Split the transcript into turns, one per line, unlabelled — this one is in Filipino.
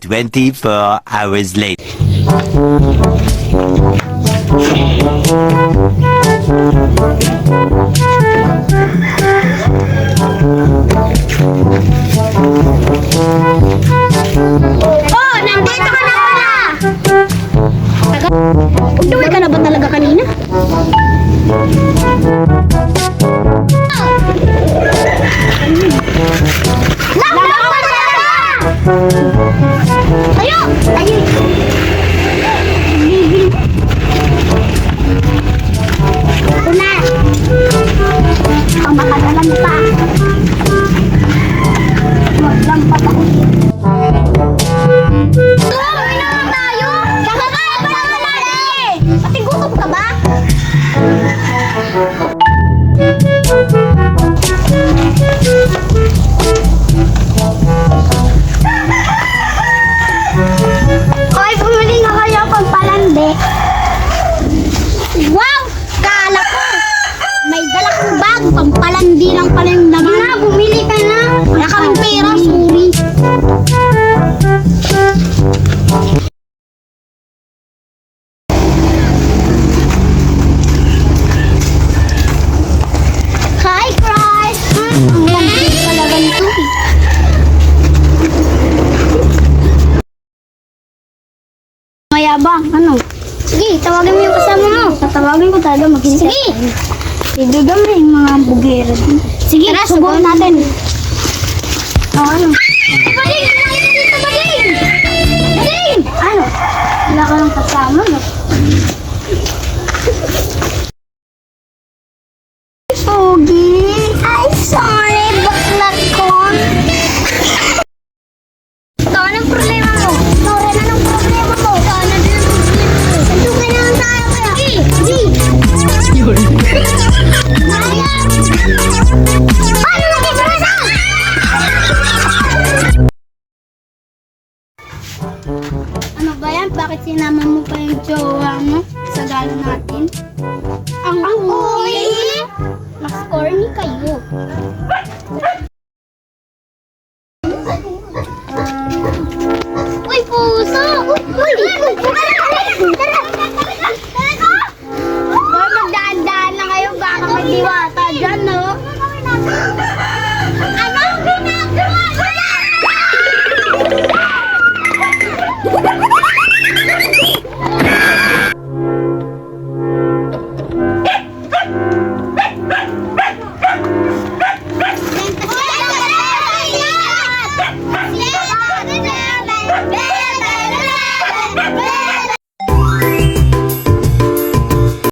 24 hours later.
Oh, nandito ka na pala! Uwi ka na ba talaga kanina? Lakbang pa talaga! Tayo! Tayo! Ito na! Pamakadalan pa! Wag lang patakutin. Tuloy na lang tayo! Kakakain pa naman natin eh! Pati gutom ka ba? Hoy, bumili na kayo pang palande. Wow! Kala ko! May dala kong bag, pampalandi lang pala yung laman. Na, bumili ka na. Wala kaming pera, sorry. Hi, Christ! Ang lamig talaga nito eh. Mayabang, ano? Sige, tawagin mo yung kasama mo. Tatawagin ko talaga mag-insert. Sige! Ibigan mo yung mga bugero. Sige, subukan natin. O, ano? Baling! Kumain dito, Baling! Baling! Ano? Wala ka ng kasama, no? Pogi! Ay, sorry, bakla ko. Ito, anong problema mo? Nora, anong problema mo? Ito, anong problema mo? Suntukan na lang tayo kaya. Sige! Paano nagkikrasa? Ano ba yan? Bakit sinama mo pa yung jowa mo sa gala natin? Ang uwi! Mas corny kayo. Uy, puso! Uy!